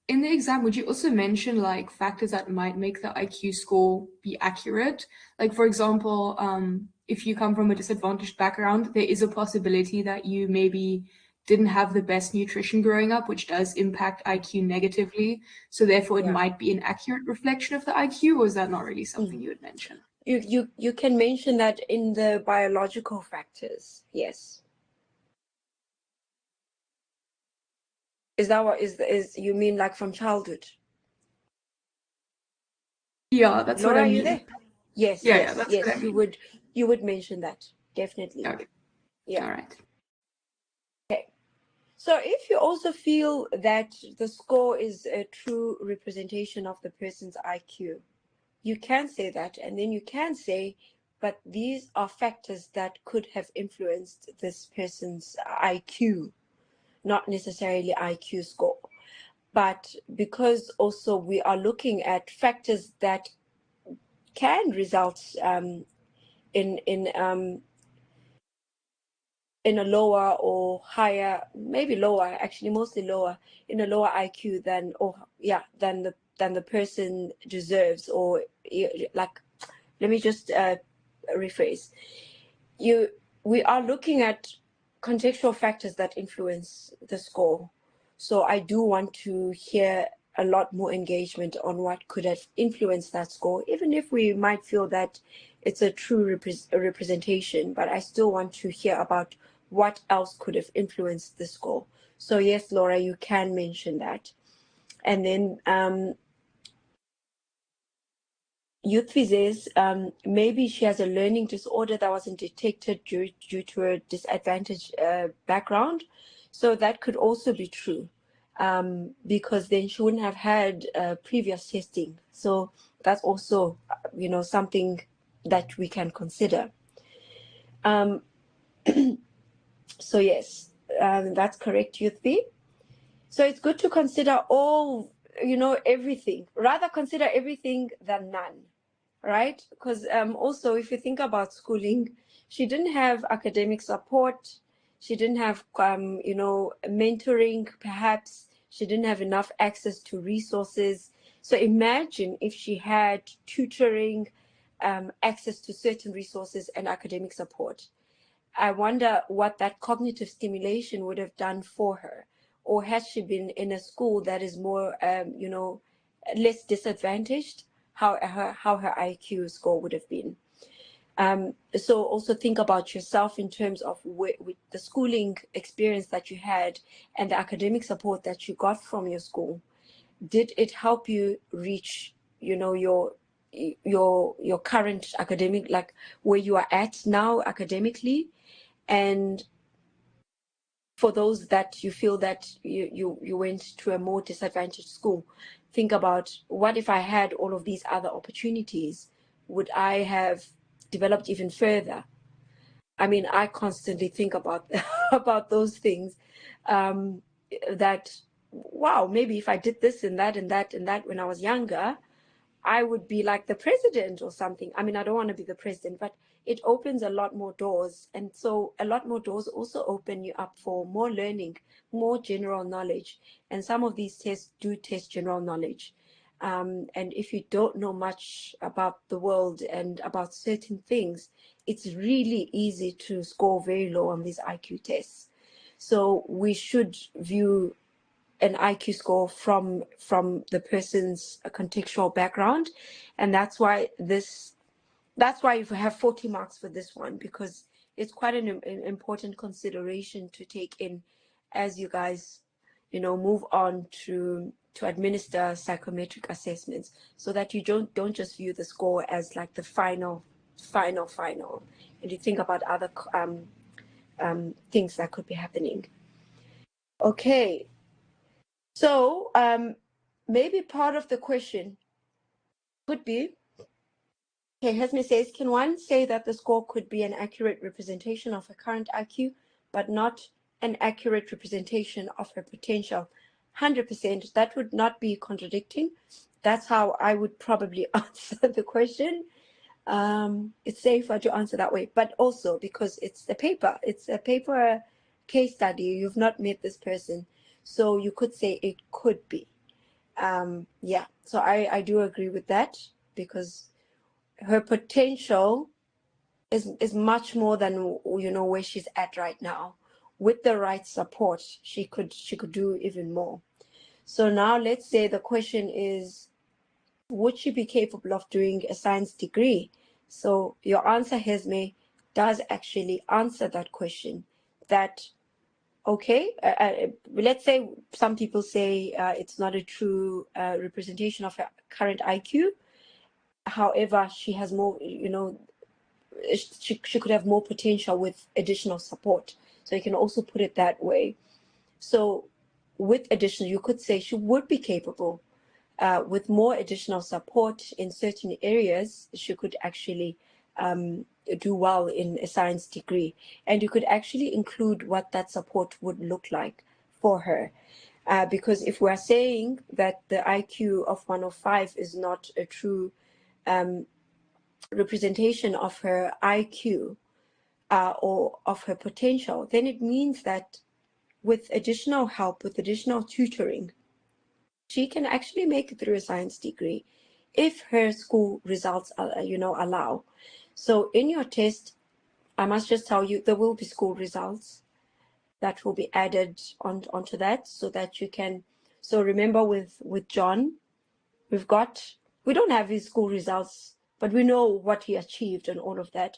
In the exam, would you also mention like factors that might make the IQ score be accurate? Like, for example, if you come from a disadvantaged background, there is a possibility that you maybe didn't have the best nutrition growing up, which does impact IQ negatively. So therefore, it might be an accurate reflection of the IQ, or is that not really something you would mention? You can mention that in the biological factors, yes. Is that what is you mean, like from childhood? Yeah, that's Laura, what I mean. are you there? Yes, Yeah, yes, that's yes. what I mean. You would mention that, definitely. Okay. Yeah. All right. Okay. So if you also feel that the score is a true representation of the person's IQ, you can say that, and then you can say, but these are factors that could have influenced this person's IQ, not necessarily IQ score. But because also we are looking at factors that can result in a lower or higher, maybe lower, actually mostly lower, in a lower IQ than the person deserves, or like, let me just rephrase. We are looking at contextual factors that influence the score. So I do want to hear a lot more engagement on what could have influenced that score, even if we might feel that it's a true representation, but I still want to hear about what else could have influenced the score. So yes, Laura, you can mention that. And then Youthvi says maybe she has a learning disorder that wasn't detected due to a disadvantaged background. So that could also be true, because then she wouldn't have had previous testing. So that's also, something that we can consider. So yes, that's correct, Youthvi. So it's good to consider all, everything. Rather consider everything than none, right? Because also, if you think about schooling, she didn't have academic support. She didn't have, mentoring, perhaps. She didn't have enough access to resources. So imagine if she had tutoring, access to certain resources and academic support. I wonder what that cognitive stimulation would have done for her. Or has she been in a school that is more, less disadvantaged, how her IQ score would have been. So also think about yourself in terms of with the schooling experience that you had and the academic support that you got from your school. did it help you reach, you know, your current academic, like where you are at now academically? And for those that you feel that you went to a more disadvantaged school, think about, what if I had all of these other opportunities? Would I have developed even further? I mean, I constantly think about about those things. That, wow, maybe if I did this and that and that and that when I was younger, I would be like the president or something. I mean, I don't want to be the president, but it opens a lot more doors. And so a lot more doors also open you up for more learning, more general knowledge. And some of these tests do test general knowledge. And if you don't know much about the world and about certain things, it's really easy to score very low on these IQ tests. So we should view an IQ score from the person's contextual background, and that's why you have 40 marks for this one, because it's quite an important consideration to take in as you guys, you know, move on to administer psychometric assessments, so that you don't just view the score as like the final, and you think about other things that could be happening. Okay. So maybe part of the question could be, okay, Hesme says, can one say that the score could be an accurate representation of a current IQ, but not an accurate representation of her potential? 100%. That would not be contradicting. That's how I would probably answer the question. It's safer to answer that way, but also because it's a paper case study. You've not met this person. So you could say it could be. Yeah, so I do agree with that, because her potential is much more than, you know, where she's at right now. With the right support, she could do even more. So now let's say the question is, would she be capable of doing a science degree? So your answer, Hesme, does actually answer that question. That, okay, let's say some people say it's not a true representation of her current IQ. However, she has more, you know, she could have more potential with additional support. So you can also put it that way. So with additional, you could say she would be capable. With more additional support in certain areas, she could actually do well in a science degree. And you could actually include what that support would look like for her. Because if we're saying that the IQ of 105 is not a true representation of her IQ or of her potential, then it means that with additional help, with additional tutoring, she can actually make it through a science degree if her school results, you know, allow. So in your test, I must just tell you, there will be school results that will be added onto that, so that you can. So remember, with John, we don't have his school results, but we know what he achieved and all of that,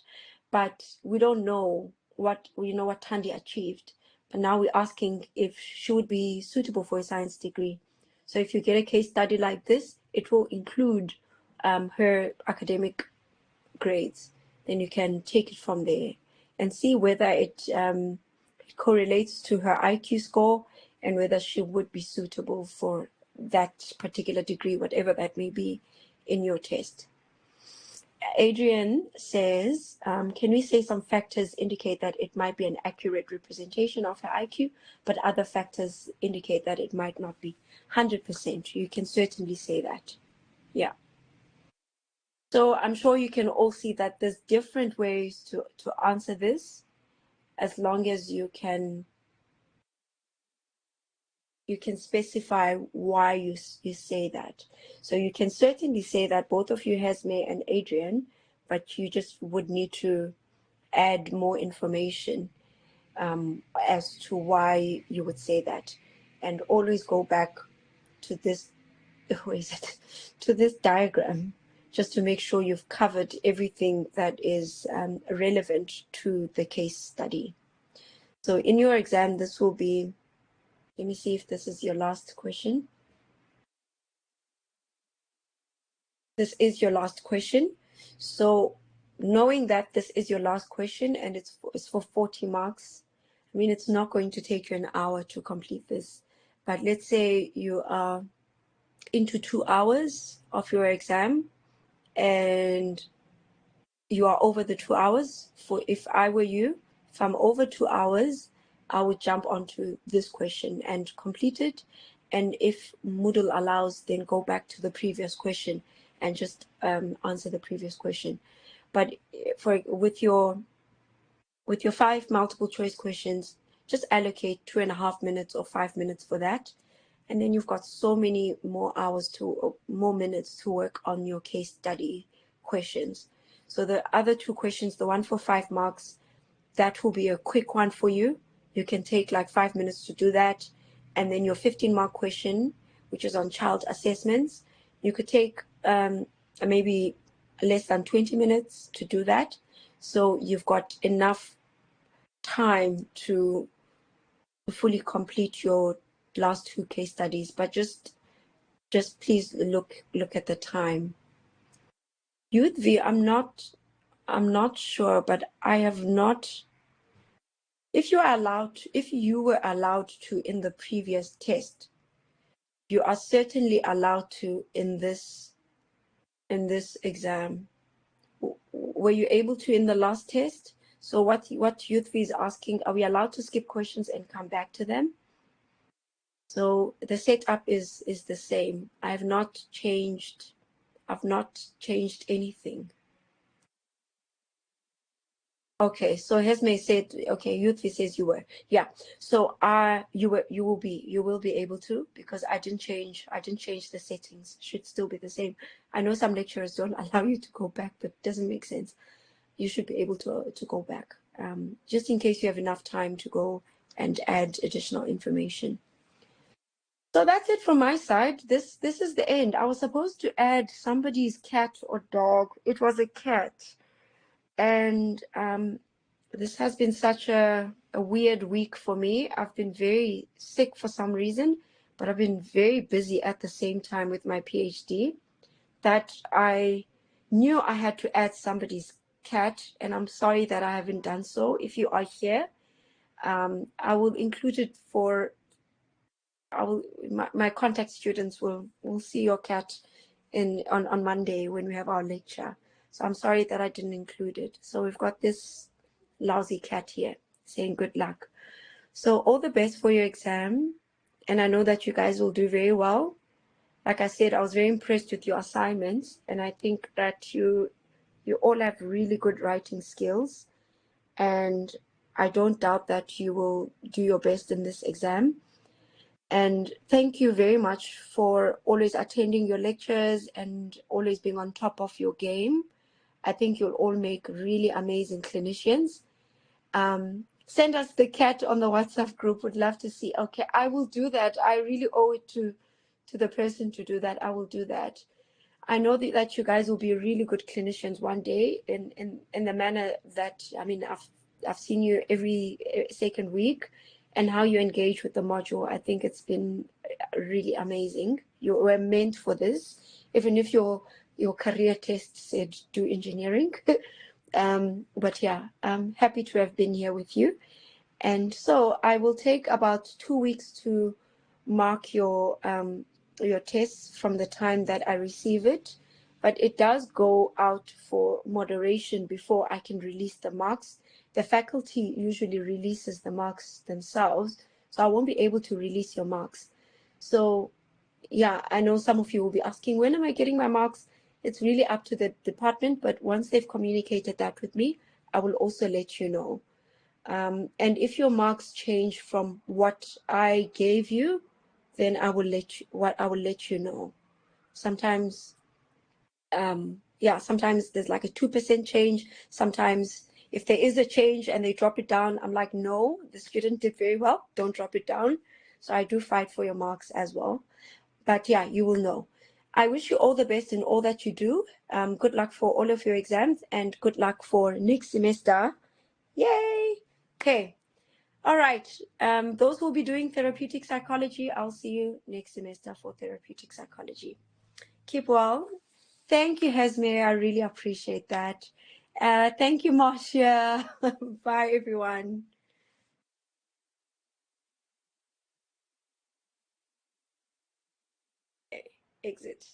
but we don't know what Thandi achieved. But now we're asking if she would be suitable for a science degree. So if you get a case study like this, it will include her academic grades. Then you can take it from there and see whether it correlates to her IQ score and whether she would be suitable for that particular degree, whatever that may be in your test. Adrian says, can we say some factors indicate that it might be an accurate representation of her IQ, but other factors indicate that it might not be 100%? You can certainly say that. Yeah. So I'm sure you can all see that there's different ways to answer this, as long as you can specify why you say that. So you can certainly say that, both of you, Hesme and Adrian, but you just would need to add more information as to why you would say that. And always go back to this, to this diagram, just to make sure you've covered everything that is relevant to the case study. So in your exam, this will be, let me see if this is your last question. this is your last question. So knowing that this is your last question and it's for 40 marks, I mean, it's not going to take you an hour to complete this. But let's say you are into 2 hours of your exam and you are over the 2 hours. If I were you, if I'm over 2 hours, I would jump onto this question and complete it. And if Moodle allows, then go back to the previous question and just answer the previous question. But with your 5 multiple choice questions, just allocate 2.5 minutes or 5 minutes for that. And then you've got so many more minutes to work on your case study questions. So the other 2 questions, the one for 5 marks, that will be a quick one for you. You can take like 5 minutes to do that. And then your 15-mark question, which is on child assessments, you could take maybe less than 20 minutes to do that. So you've got enough time to fully complete your last 2 case studies. But just please look at the time. Youth V, I'm not sure, but I have not. If you were allowed to in the previous test, you are certainly allowed to in this exam. Were you able to in the last test? So what Youth V is asking, are we allowed to skip questions and come back to them? So the setup is the same. I've not changed anything. Okay, so Hesme said, okay, Youthvi says you were. Yeah. So you will be able to, because I didn't change the settings. Should still be the same. I know some lecturers don't allow you to go back, but it doesn't make sense. You should be able to go back. Just in case you have enough time to go and add additional information. So that's it from my side. This is the end. I was supposed to add somebody's cat or dog. It was a cat. And this has been such a weird week for me. I've been very sick for some reason, but I've been very busy at the same time with my PhD, that I knew I had to add somebody's cat, and I'm sorry that I haven't done so. If you are here, I will include it for, my contact students will see your cat on Monday when we have our lecture. So I'm sorry that I didn't include it. So we've got this lousy cat here saying good luck. So all the best for your exam. And I know that you guys will do very well. Like I said, I was very impressed with your assignments. And I think that you all have really good writing skills. And I don't doubt that you will do your best in this exam. And thank you very much for always attending your lectures and always being on top of your game. I think you'll all make really amazing clinicians. Send us the cat on the WhatsApp group. Would love to see. Okay, I will do that. I really owe it to the person to do that. I will do that. I know that you guys will be really good clinicians one day in the manner that, I mean, I've seen you every second week, and how you engage with the module. I think it's been really amazing. You were meant for this, even if your career test said do engineering. But yeah, I'm happy to have been here with you. And so I will take about 2 weeks to mark your tests from the time that I receive it. But it does go out for moderation before I can release the marks. The faculty usually releases the marks themselves, so I won't be able to release your marks. So yeah, I know some of you will be asking, when am I getting my marks? It's really up to the department, but once they've communicated that with me, I will also let you know. And if your marks change from what I gave you, then I will let you know. Sometimes, sometimes there's like a 2% change. Sometimes if there is a change and they drop it down, I'm like, no, the student did very well. Don't drop it down. So I do fight for your marks as well. But yeah, you will know. I wish you all the best in all that you do. Good luck for all of your exams and good luck for next semester. Yay! Okay. All right. Those who will be doing therapeutic psychology, I'll see you next semester for therapeutic psychology. Keep well. Thank you, Hasme. I really appreciate that. Thank you, Marcia. Bye, everyone. Exit.